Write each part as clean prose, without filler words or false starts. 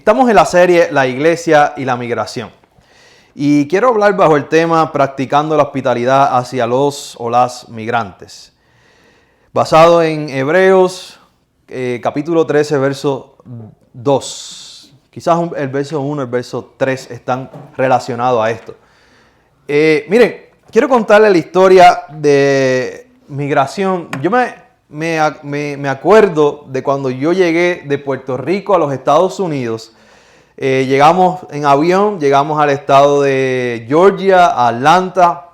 Estamos en la serie La Iglesia y la Migración. Y quiero hablar bajo el tema Practicando la hospitalidad hacia los o las migrantes. Basado en Hebreos, capítulo 13, verso 2. Quizás el verso 1 y el verso 3 están relacionados a esto. Miren, quiero contarle la historia de migración. Yo me acuerdo de cuando yo llegué de Puerto Rico a los Estados Unidos. Llegamos en avión, llegamos al estado de Georgia, a Atlanta,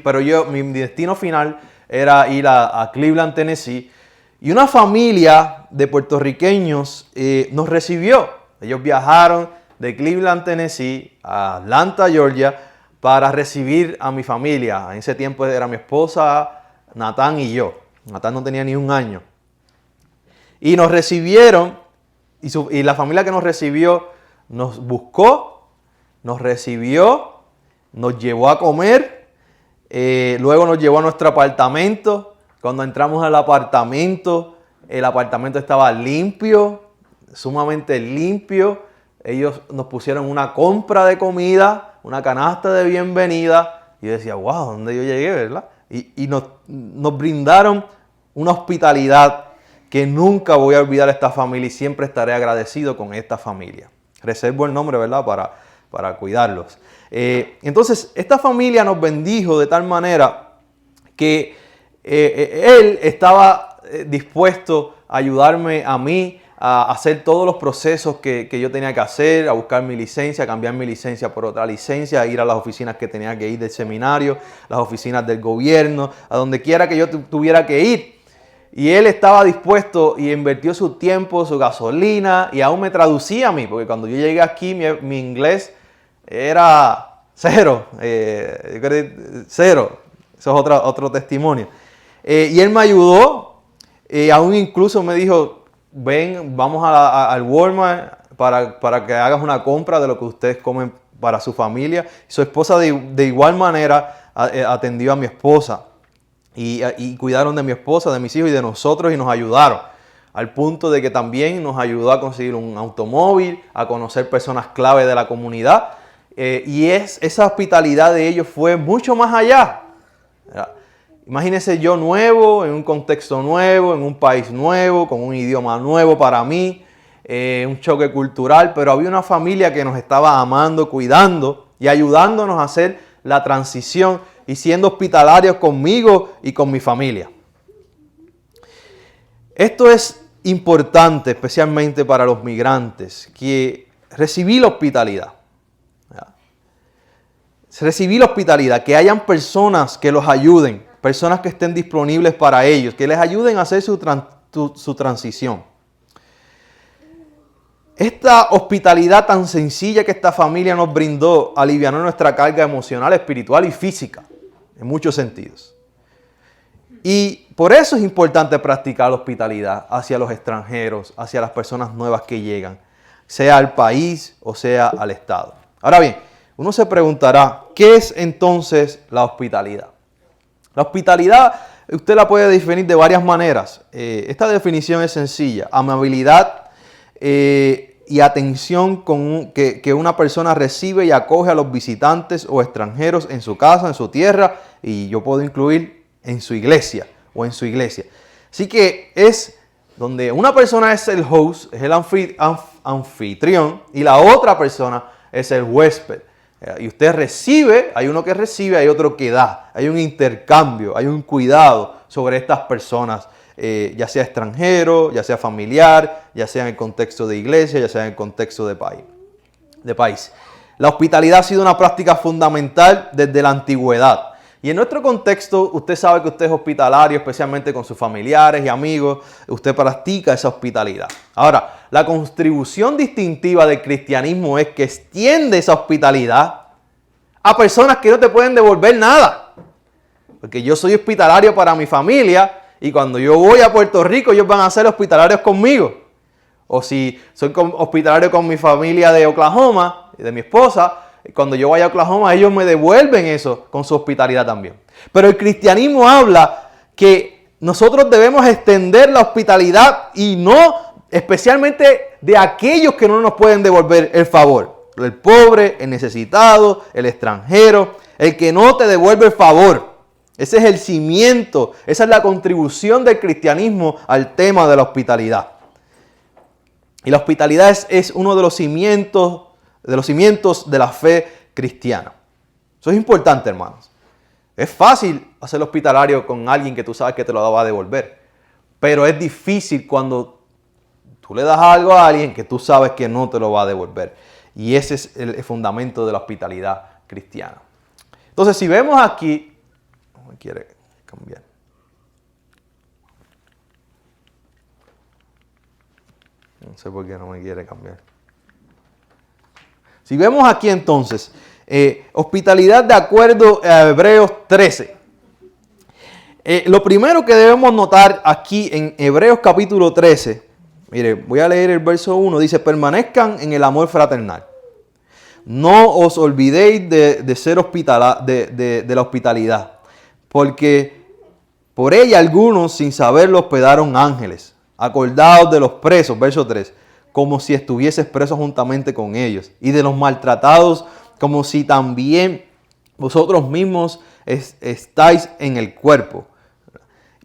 pero mi destino final era ir a Cleveland, Tennessee. Y una familia de puertorriqueños nos recibió. Ellos viajaron de Cleveland, Tennessee, a Atlanta, Georgia, para recibir a mi familia. En ese tiempo era mi esposa, Natán y yo. Natán no tenía ni un año. Y nos recibieron, y la familia que nos recibió nos buscó, nos recibió, nos llevó a comer, luego nos llevó a nuestro apartamento. Cuando entramos al apartamento, el apartamento estaba limpio, sumamente limpio. Ellos nos pusieron una compra de comida, una canasta de bienvenida. Y yo decía, wow, ¿dónde yo llegué, verdad? Y nos brindaron una hospitalidad que nunca voy a olvidar a esta familia y siempre estaré agradecido con esta familia. Reservo el nombre, ¿verdad? Para cuidarlos. Entonces, esta familia nos bendijo de tal manera que él estaba dispuesto a ayudarme a mí a hacer todos los procesos que yo tenía que hacer, a buscar mi licencia, a cambiar mi licencia por otra licencia, a ir a las oficinas que tenía que ir del seminario, las oficinas del gobierno, a donde quiera que yo tuviera que ir. Y él estaba dispuesto y invirtió su tiempo, su gasolina, y aún me traducía a mí, porque cuando yo llegué aquí mi inglés era cero, cero. Eso es otro testimonio. Y él me ayudó, aún incluso me dijo, ven, vamos al Walmart para que hagas una compra de lo que ustedes comen para su familia. Su esposa de igual manera atendió a mi esposa y cuidaron de mi esposa, de mis hijos y de nosotros y nos ayudaron. Al punto de que también nos ayudó a conseguir un automóvil, a conocer personas clave de la comunidad. Y esa hospitalidad de ellos fue mucho más allá. Imagínense yo nuevo, en un contexto nuevo, en un país nuevo, con un idioma nuevo para mí, un choque cultural, pero había una familia que nos estaba amando, cuidando y ayudándonos a hacer la transición y siendo hospitalarios conmigo y con mi familia. Esto es importante, especialmente para los migrantes, que recibí la hospitalidad. Recibí la hospitalidad, que hayan personas que los ayuden, personas que estén disponibles para ellos, que les ayuden a hacer su transición. Esta hospitalidad tan sencilla que esta familia nos brindó alivianó nuestra carga emocional, espiritual y física, en muchos sentidos. Y por eso es importante practicar la hospitalidad hacia los extranjeros, hacia las personas nuevas que llegan, sea al país o sea al estado. Ahora bien, uno se preguntará, ¿qué es entonces la hospitalidad? La hospitalidad usted la puede definir de varias maneras. Esta definición es sencilla. Amabilidad y atención que una persona recibe y acoge a los visitantes o extranjeros en su casa, en su tierra, y yo puedo incluir en su iglesia o en su iglesia. Así que es donde una persona es el host, es el anfitrión, y la otra persona es el huésped. Y usted recibe, hay uno que recibe, hay otro que da. Hay un intercambio, hay un cuidado sobre estas personas, ya sea extranjero, ya sea familiar, ya sea en el contexto de iglesia, ya sea en el contexto de país. La hospitalidad ha sido una práctica fundamental desde la antigüedad. Y en nuestro contexto, usted sabe que usted es hospitalario, especialmente con sus familiares y amigos. Usted practica esa hospitalidad. Ahora, la contribución distintiva del cristianismo es que extiende esa hospitalidad a personas que no te pueden devolver nada. Porque yo soy hospitalario para mi familia y cuando yo voy a Puerto Rico, ellos van a ser hospitalarios conmigo. O si soy hospitalario con mi familia de Oklahoma, de mi esposa, cuando yo vaya a Oklahoma, ellos me devuelven eso con su hospitalidad también. Pero el cristianismo habla que nosotros debemos extender la hospitalidad y no especialmente de aquellos que no nos pueden devolver el favor. El pobre, el necesitado, el extranjero, el que no te devuelve el favor. Ese es el cimiento, esa es la contribución del cristianismo al tema de la hospitalidad. Y la hospitalidad es uno de los cimientos de la fe cristiana. Eso es importante, hermanos. Es fácil hacer hospitalario con alguien que tú sabes que te lo va a devolver. Pero es difícil cuando tú le das algo a alguien que tú sabes que no te lo va a devolver. Y ese es el fundamento de la hospitalidad cristiana. Entonces, si vemos aquí, no me quiere cambiar. No sé por qué no me quiere cambiar. Si vemos aquí entonces, hospitalidad de acuerdo a Hebreos 13. Lo primero que debemos notar aquí en Hebreos capítulo 13, mire, voy a leer el verso 1, dice, permanezcan en el amor fraternal. No os olvidéis de ser de la hospitalidad, porque por ella algunos sin saberlo hospedaron ángeles. Acordaos de los presos, verso 3, como si estuvieses presos juntamente con ellos, y de los maltratados, como si también vosotros mismos estáis en el cuerpo.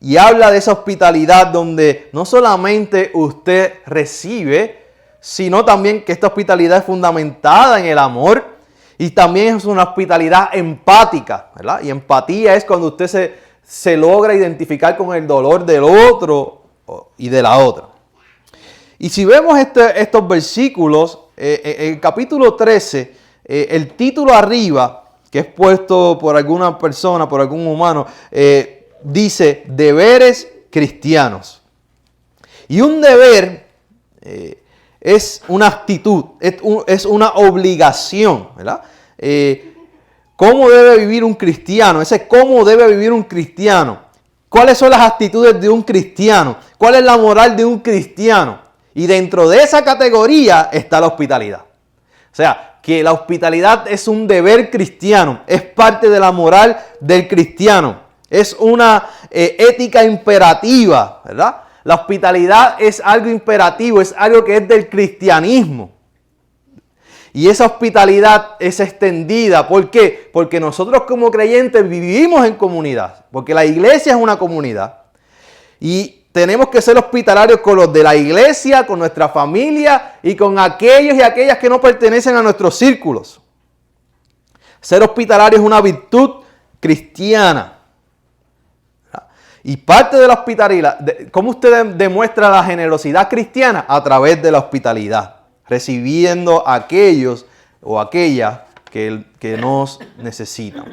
Y habla de esa hospitalidad donde no solamente usted recibe, sino también que esta hospitalidad es fundamentada en el amor y también es una hospitalidad empática, ¿verdad? Y empatía es cuando usted se logra identificar con el dolor del otro y de la otra. Y si vemos estos versículos, en el capítulo 13, el título arriba, que es puesto por alguna persona, por algún humano, dice deberes cristianos. Y un deber es una actitud, es una obligación, ¿verdad? ¿Cómo debe vivir un cristiano? Ese cómo debe vivir un cristiano. ¿Cuáles son las actitudes de un cristiano? ¿Cuál es la moral de un cristiano? Y dentro de esa categoría está la hospitalidad. O sea, que la hospitalidad es un deber cristiano, es parte de la moral del cristiano. Es una ética imperativa, ¿verdad? La hospitalidad es algo imperativo, es algo que es del cristianismo. Y esa hospitalidad es extendida. ¿Por qué? Porque nosotros como creyentes vivimos en comunidad. Porque la iglesia es una comunidad. Y tenemos que ser hospitalarios con los de la iglesia, con nuestra familia y con aquellos y aquellas que no pertenecen a nuestros círculos. Ser hospitalario es una virtud cristiana. Y parte de la hospitalidad, ¿cómo usted demuestra la generosidad cristiana? A través de la hospitalidad, recibiendo a aquellos o aquellas que nos necesitan.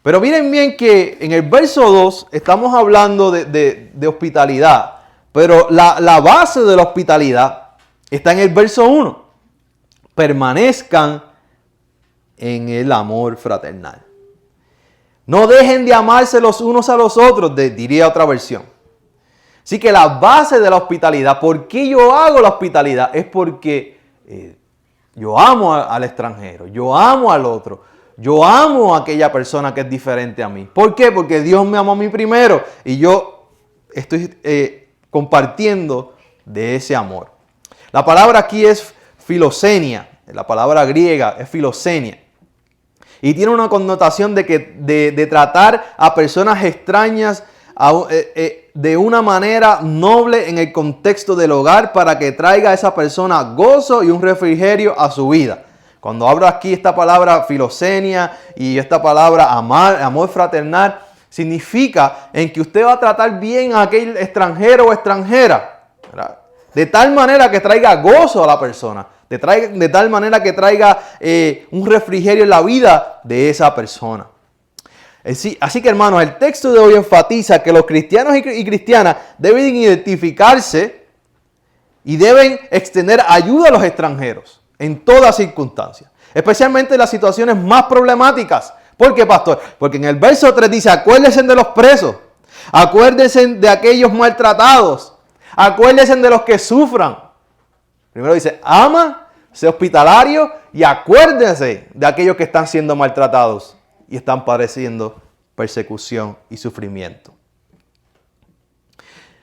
Pero miren bien que en el verso 2 estamos hablando de hospitalidad, pero la base de la hospitalidad está en el verso 1. Permanezcan en el amor fraternal. No dejen de amarse los unos a los otros, diría otra versión. Así que la base de la hospitalidad, ¿por qué yo hago la hospitalidad? Es porque yo amo al extranjero, yo amo al otro, yo amo a aquella persona que es diferente a mí. ¿Por qué? Porque Dios me amó a mí primero y yo estoy compartiendo de ese amor. La palabra aquí es filosenia, la palabra griega es filosenia. Y tiene una connotación de tratar a personas extrañas de una manera noble en el contexto del hogar para que traiga a esa persona gozo y un refrigerio a su vida. Cuando hablo aquí esta palabra filosenia y esta palabra amor fraternal, significa en que usted va a tratar bien a aquel extranjero o extranjera, ¿verdad? De tal manera que traiga gozo a la persona. De tal manera que traiga un refrigerio en la vida de esa persona. Así que hermanos, el texto de hoy enfatiza que los cristianos y cristianas deben identificarse y deben extender ayuda a los extranjeros en todas circunstancias. Especialmente en las situaciones más problemáticas. ¿Por qué, pastor? Porque en el verso 3 dice, acuérdense de los presos, acuérdense de aquellos maltratados, acuérdense de los que sufran. Primero dice, ama, sé hospitalario y acuérdense de aquellos que están siendo maltratados y están padeciendo persecución y sufrimiento.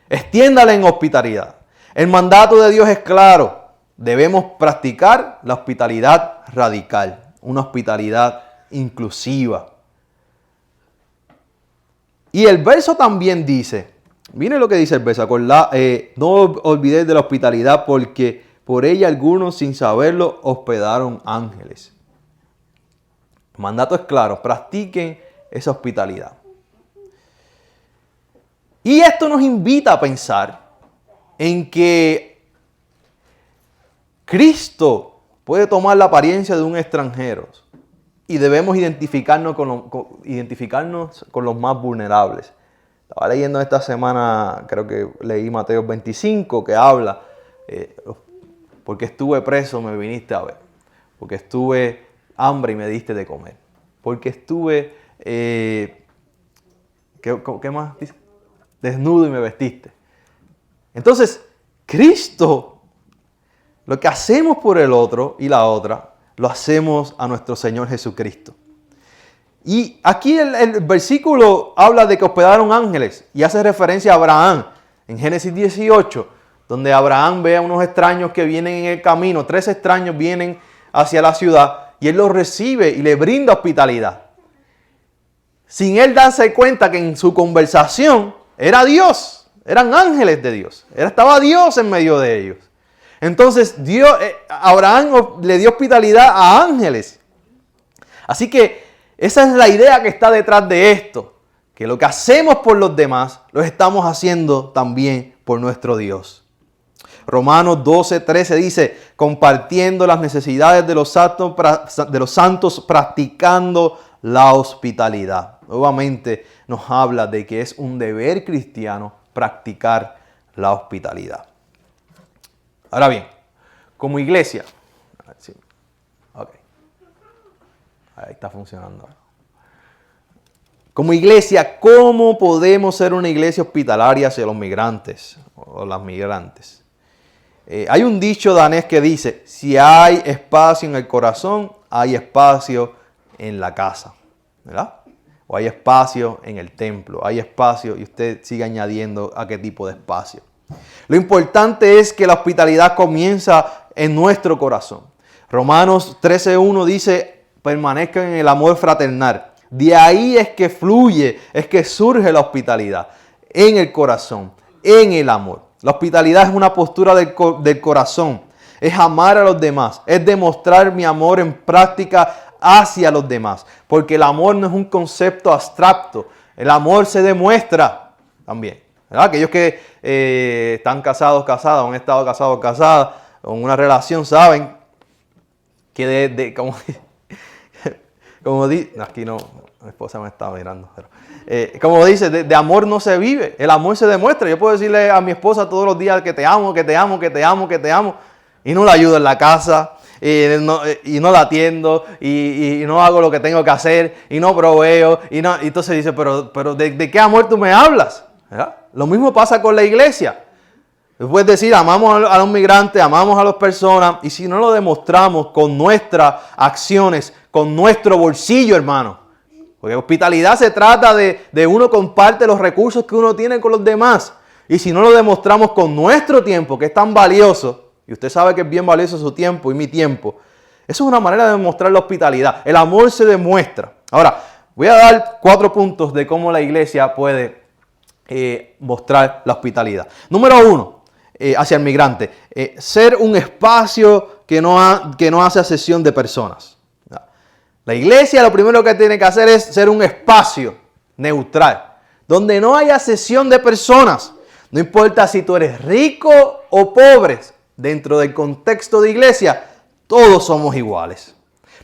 Extiéndale en hospitalidad. El mandato de Dios es claro. Debemos practicar la hospitalidad radical, una hospitalidad inclusiva. Y el verso también dice, miren lo que dice el verso, no olvidéis de la hospitalidad porque por ella algunos sin saberlo hospedaron ángeles. El mandato es claro, practiquen esa hospitalidad. Y esto nos invita a pensar en que Cristo puede tomar la apariencia de un extranjero y debemos identificarnos con los más vulnerables. Estaba leyendo esta semana, creo que leí Mateo 25, que habla, porque estuve preso me viniste a ver, porque estuve hambre y me diste de comer, porque estuve, ¿qué más dice? Desnudo y me vestiste. Entonces, Cristo, lo que hacemos por el otro y la otra, lo hacemos a nuestro Señor Jesucristo. Y aquí el versículo habla de que hospedaron ángeles y hace referencia a Abraham en Génesis 18, donde Abraham ve a unos extraños que vienen en el camino, 3 extraños vienen hacia la ciudad y él los recibe y le brinda hospitalidad. Sin él darse cuenta que en su conversación era Dios, eran ángeles de Dios, estaba Dios en medio de ellos. Entonces Abraham le dio hospitalidad a ángeles. Así que esa es la idea que está detrás de esto, que lo que hacemos por los demás, lo estamos haciendo también por nuestro Dios. Romanos 12:13 dice, compartiendo las necesidades de los santos, practicando la hospitalidad. Nuevamente nos habla de que es un deber cristiano practicar la hospitalidad. Ahora bien, como iglesia, ahí está funcionando. Como iglesia, ¿cómo podemos ser una iglesia hospitalaria hacia los migrantes o las migrantes? Hay un dicho danés que dice, si hay espacio en el corazón, hay espacio en la casa, ¿verdad? O hay espacio en el templo, hay espacio y usted sigue añadiendo a qué tipo de espacio. Lo importante es que la hospitalidad comienza en nuestro corazón. Romanos 13:1 dice, permanezcan en el amor fraternal. De ahí es que fluye, es que surge la hospitalidad, en el corazón, en el amor. La hospitalidad es una postura del corazón, es amar a los demás, es demostrar mi amor en práctica hacia los demás. Porque el amor no es un concepto abstracto, el amor se demuestra también. ¿Verdad? Aquellos que están casados, han estado casados, casadas, o en una relación, saben que como dice, aquí no, mi esposa me estaba mirando, pero como dice, de amor no se vive, el amor se demuestra. Yo puedo decirle a mi esposa todos los días que te amo, que te amo, que te amo, que te amo, y no la ayudo en la casa, y no la atiendo, y no hago lo que tengo que hacer, y no proveo, y entonces dice, pero ¿de qué amor tú me hablas? ¿Verdad? Lo mismo pasa con la iglesia. Puedes decir, amamos a los migrantes, amamos a las personas, y si no lo demostramos con nuestras acciones, con nuestro bolsillo, hermano. Porque hospitalidad se trata de uno comparte los recursos que uno tiene con los demás. Y si no lo demostramos con nuestro tiempo, que es tan valioso, y usted sabe que es bien valioso su tiempo y mi tiempo, eso es una manera de demostrar la hospitalidad. El amor se demuestra. Ahora, voy a dar 4 puntos de cómo la iglesia puede mostrar la hospitalidad. Número 1, hacia el migrante, ser un espacio que no hace acepción de personas. La iglesia lo primero que tiene que hacer es ser un espacio neutral, donde no haya acepción de personas. No importa si tú eres rico o pobre, dentro del contexto de iglesia, todos somos iguales.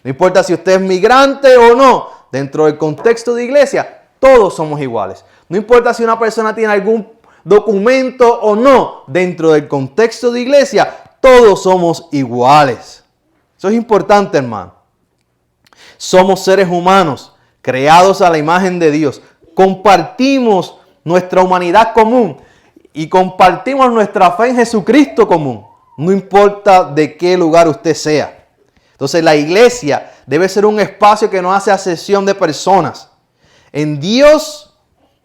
No importa si usted es migrante o no, dentro del contexto de iglesia, todos somos iguales. No importa si una persona tiene algún documento o no, dentro del contexto de iglesia, todos somos iguales. Eso es importante, hermano. Somos seres humanos, creados a la imagen de Dios. Compartimos nuestra humanidad común y compartimos nuestra fe en Jesucristo común. No importa de qué lugar usted sea. Entonces la iglesia debe ser un espacio que no hace acepción de personas. En Dios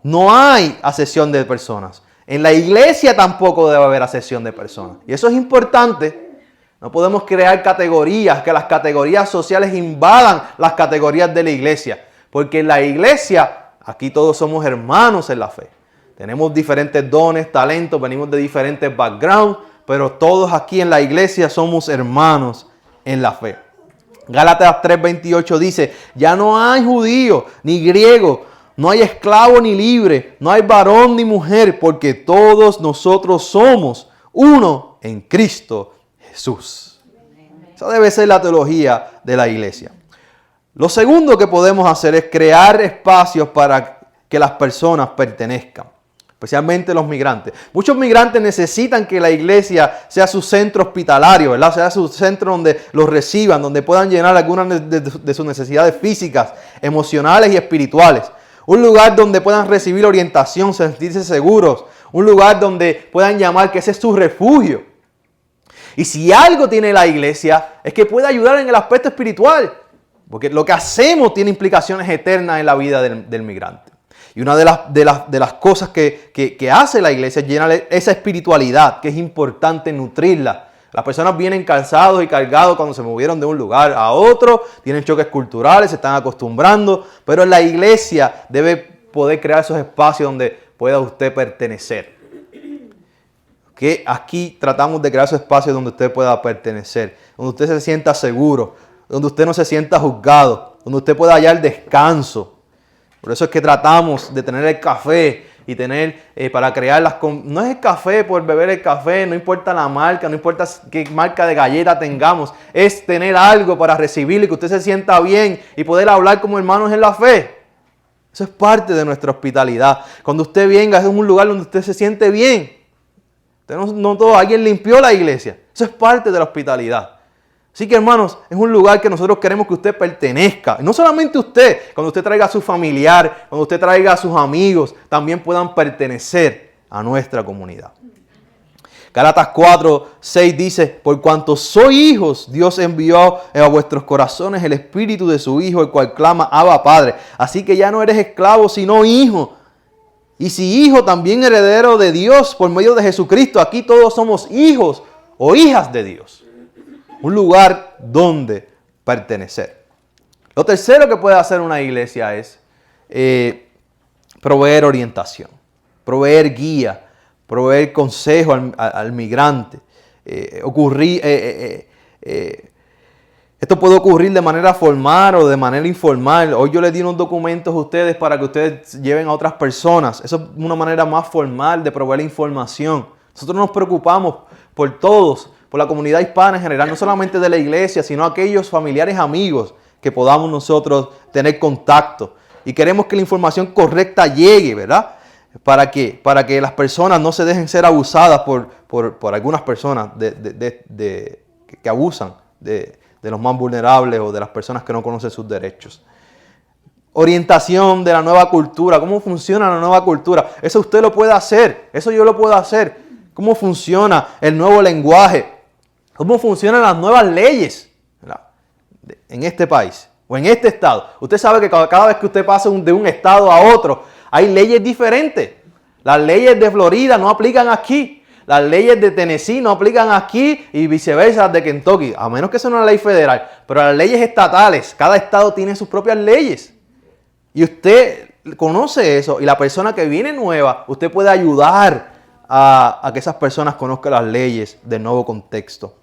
no hay acepción de personas. En la iglesia tampoco debe haber acepción de personas. Y eso es importante. No podemos crear categorías, que las categorías sociales invadan las categorías de la iglesia. Porque en la iglesia, aquí todos somos hermanos en la fe. Tenemos diferentes dones, talentos, venimos de diferentes backgrounds, pero todos aquí en la iglesia somos hermanos en la fe. Gálatas 3:28 dice, ya no hay judío ni griego, no hay esclavo ni libre, no hay varón ni mujer, porque todos nosotros somos uno en Cristo Jesús. Esa debe ser la teología de la iglesia. Lo segundo que podemos hacer es crear espacios para que las personas pertenezcan, especialmente los migrantes. Muchos migrantes necesitan que la iglesia sea su centro hospitalario, ¿verdad? Sea su centro donde los reciban, donde puedan llenar algunas de sus necesidades físicas, emocionales y espirituales. Un lugar donde puedan recibir orientación, sentirse seguros. Un lugar donde puedan llamar que ese es su refugio. Y si algo tiene la iglesia, es que puede ayudar en el aspecto espiritual. Porque lo que hacemos tiene implicaciones eternas en la vida del migrante. Y una de las cosas que hace la iglesia es llenar esa espiritualidad, que es importante nutrirla. Las personas vienen cansados y cargados cuando se movieron de un lugar a otro, tienen choques culturales, se están acostumbrando, pero la iglesia debe poder crear esos espacios donde pueda usted pertenecer. Que aquí tratamos de crear esos espacios donde usted pueda pertenecer, donde usted se sienta seguro, donde usted no se sienta juzgado, donde usted pueda hallar descanso. Por eso es que tratamos de tener el café y tener para crear no es el café por beber el café, no importa la marca, no importa qué marca de galleta tengamos, es tener algo para recibir y que usted se sienta bien y poder hablar como hermanos en la fe. Eso es parte de nuestra hospitalidad. Cuando usted venga, es un lugar donde usted se siente bien. Usted no todo, alguien limpió la iglesia. Eso es parte de la hospitalidad. Así que, hermanos, es un lugar que nosotros queremos que usted pertenezca. Y no solamente usted, cuando usted traiga a su familiar, cuando usted traiga a sus amigos, también puedan pertenecer a nuestra comunidad. Gálatas 4:6 dice, por cuanto sois hijos, Dios envió a vuestros corazones el espíritu de su Hijo, el cual clama, Abba, Padre. Así que ya no eres esclavo, sino hijo. Y si hijo, también heredero de Dios por medio de Jesucristo. Aquí todos somos hijos o hijas de Dios. Un lugar donde pertenecer. Lo tercero que puede hacer una iglesia es proveer orientación, proveer guía, proveer consejo al migrante. Esto puede ocurrir de manera formal o de manera informal. Hoy yo les di unos documentos a ustedes para que ustedes lleven a otras personas. Eso es una manera más formal de proveer información. Nosotros nos preocupamos por todos, por la comunidad hispana en general, no solamente de la iglesia, sino aquellos familiares, amigos que podamos nosotros tener contacto. Y queremos que la información correcta llegue, ¿verdad? ¿Para qué? Para que las personas no se dejen ser abusadas por algunas personas que abusan de los más vulnerables o de las personas que no conocen sus derechos. Orientación de la nueva cultura. ¿Cómo funciona la nueva cultura? Eso usted lo puede hacer. Eso yo lo puedo hacer. ¿Cómo funciona el nuevo lenguaje? ¿Cómo funcionan las nuevas leyes, ¿verdad?, en este país o en este estado? Usted sabe que cada vez que usted pasa de un estado a otro, hay leyes diferentes. Las leyes de Florida no aplican aquí. Las leyes de Tennessee no aplican aquí y viceversa las de Kentucky, a menos que sea una ley federal. Pero las leyes estatales, cada estado tiene sus propias leyes. Y usted conoce eso y la persona que viene nueva, usted puede ayudar a que esas personas conozcan las leyes del nuevo contexto.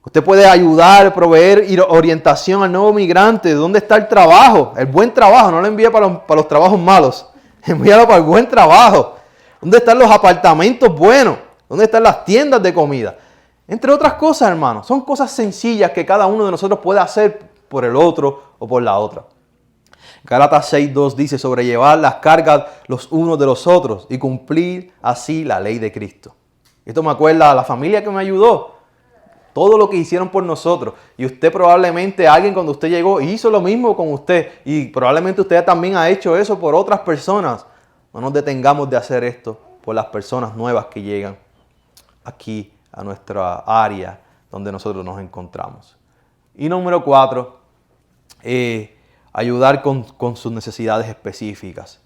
Usted puede ayudar, proveer orientación al nuevo migrante. ¿Dónde está el trabajo? El buen trabajo. No lo envíe para los trabajos malos. Envíalo para el buen trabajo. ¿Dónde están los apartamentos buenos? ¿Dónde están las tiendas de comida? Entre otras cosas, hermanos. Son cosas sencillas que cada uno de nosotros puede hacer por el otro o por la otra. Gálatas 6:2 dice, sobrellevar las cargas los unos de los otros y cumplir así la ley de Cristo. Esto me acuerda a la familia que me ayudó. Todo lo que hicieron por nosotros. Y usted probablemente, alguien cuando usted llegó, hizo lo mismo con usted. Y probablemente usted también ha hecho eso por otras personas. No nos detengamos de hacer esto por las personas nuevas que llegan aquí a nuestra área donde nosotros nos encontramos. Y número 4, ayudar con sus necesidades específicas.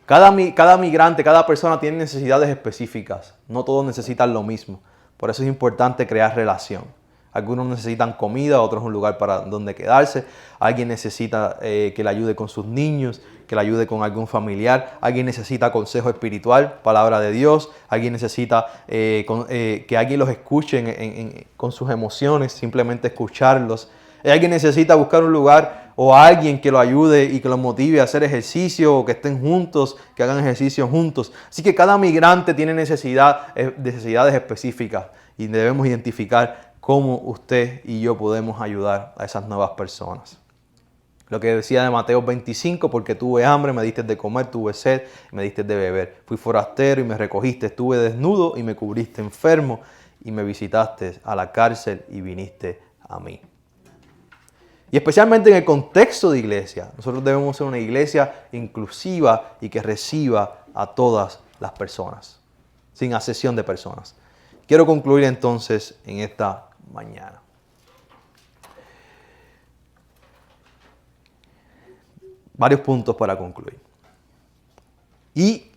Cada migrante, cada persona tiene necesidades específicas. No todos necesitan lo mismo. Por eso es importante crear relación. Algunos necesitan comida, otros un lugar para donde quedarse. Alguien necesita que le ayude con sus niños, que le ayude con algún familiar. Alguien necesita consejo espiritual, palabra de Dios. Alguien necesita que alguien los escuche con sus emociones, simplemente escucharlos. Alguien necesita buscar un lugar o alguien que lo ayude y que lo motive a hacer ejercicio, o que estén juntos, que hagan ejercicio juntos. Así que cada migrante tiene necesidades específicas y debemos identificar cómo usted y yo podemos ayudar a esas nuevas personas. Lo que decía de Mateo 25, porque tuve hambre, me diste de comer, tuve sed, me diste de beber. Fui forastero y me recogiste, estuve desnudo y me cubriste, enfermo y me visitaste, a la cárcel y viniste a mí. Y especialmente en el contexto de iglesia, nosotros debemos ser una iglesia inclusiva y que reciba a todas las personas, sin acepción de personas. Quiero concluir entonces en esta mañana. Varios puntos para concluir. Y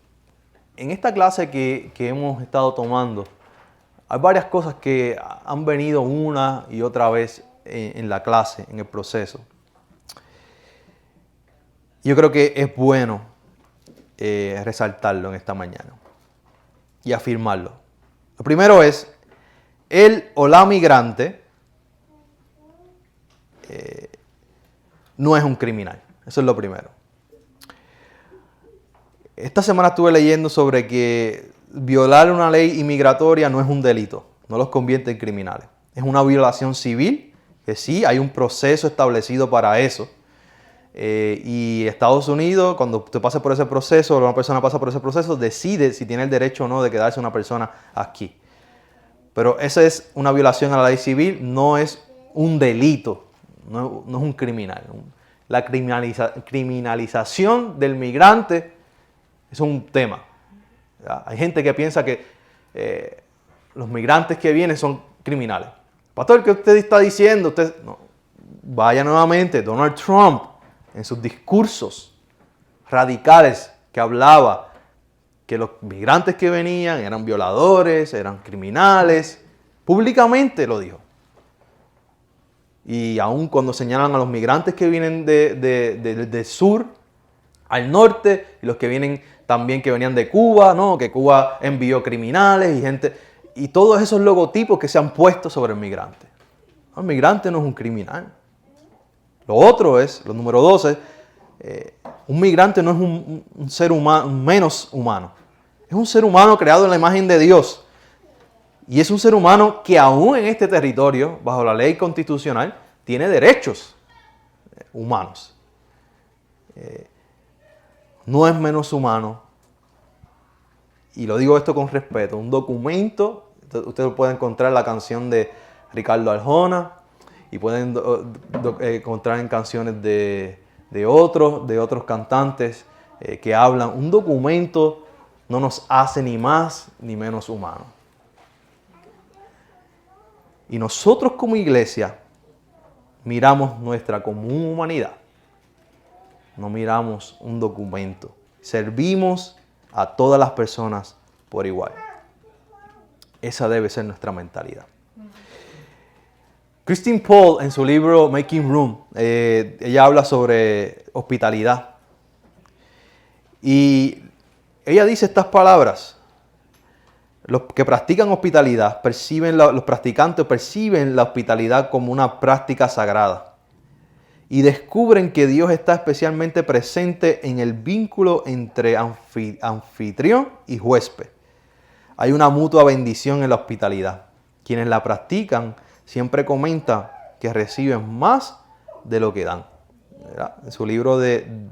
en esta clase que hemos estado tomando, hay varias cosas que han venido una y otra vez en la clase, en el proceso. Yo creo que es bueno resaltarlo en esta mañana y afirmarlo. Lo primero es, el o la migrante no es un criminal. Eso es lo primero. Esta semana estuve leyendo sobre que violar una ley inmigratoria no es un delito, no los convierte en criminales. Es una violación civil, que sí, hay un proceso establecido para eso. Y Estados Unidos, cuando usted pasa por ese proceso, o una persona pasa por ese proceso, decide si tiene el derecho o no de quedarse una persona aquí. Pero esa es una violación a la ley civil, no es un delito, no es un criminal. La criminalización del migrante es un tema. ¿Ya? Hay gente que piensa que los migrantes que vienen son criminales. Pastor, ¿qué usted está diciendo? No. Vaya nuevamente, Donald Trump, en sus discursos radicales que hablaba que los migrantes que venían eran violadores, eran criminales, públicamente lo dijo. Y aún cuando señalan a los migrantes que vienen del sur al norte, y los que vienen también que venían de Cuba, ¿no? Que Cuba envió criminales y gente, y todos esos logotipos que se han puesto sobre el migrante. El migrante no es un criminal. Lo otro es, lo número 12, un migrante no es un ser humano, menos humano. Es un ser humano creado en la imagen de Dios. Y es un ser humano que aún en este territorio, bajo la ley constitucional, tiene derechos humanos. No es menos humano. Y lo digo esto con respeto. Un documento, usted lo puede encontrar en la canción de Ricardo Arjona y pueden encontrar en canciones de otros cantantes que hablan. Un documento no nos hace ni más ni menos humanos. Y nosotros como iglesia miramos nuestra común humanidad. No miramos un documento. Servimos a todas las personas por igual. Esa debe ser nuestra mentalidad. Christine Paul, en su libro Making Room, ella habla sobre hospitalidad. Y ella dice estas palabras. Los que practican hospitalidad, los practicantes perciben la hospitalidad como una práctica sagrada. Y descubren que Dios está especialmente presente en el vínculo entre anfitrión y huésped. Hay una mutua bendición en la hospitalidad. Quienes la practican siempre comentan que reciben más de lo que dan. ¿Verdad? En su libro de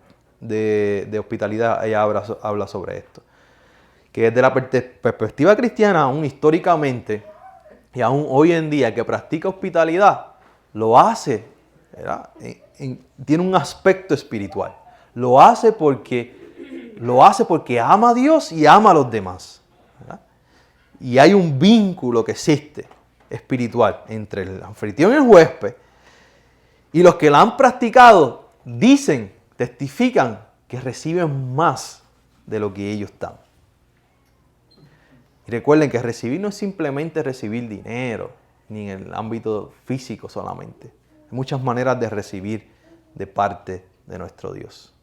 hospitalidad ella habla sobre esto. Que desde la perspectiva cristiana, aún históricamente y aún hoy en día, que practica hospitalidad, lo hace, ¿verdad? Tiene un aspecto espiritual. Lo hace porque ama a Dios y ama a los demás, ¿verdad? Y hay un vínculo que existe espiritual entre el anfitrión y el huésped. Y los que la han practicado dicen, testifican que reciben más de lo que ellos dan. Y recuerden que recibir no es simplemente recibir dinero, ni en el ámbito físico solamente. Hay muchas maneras de recibir de parte de nuestro Dios.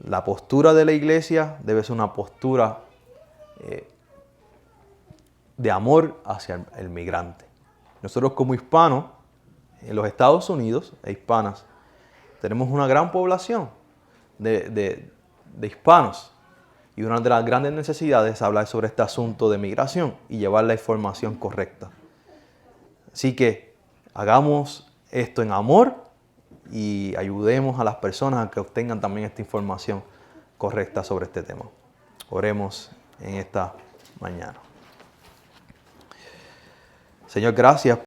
La postura de la iglesia debe ser una postura de amor hacia el migrante. Nosotros como hispanos, en los Estados Unidos e hispanas, tenemos una gran población de hispanos. Y una de las grandes necesidades es hablar sobre este asunto de migración y llevar la información correcta. Así que hagamos esto en amor y ayudemos a las personas a que obtengan también esta información correcta sobre este tema. Oremos en esta mañana. Señor, gracias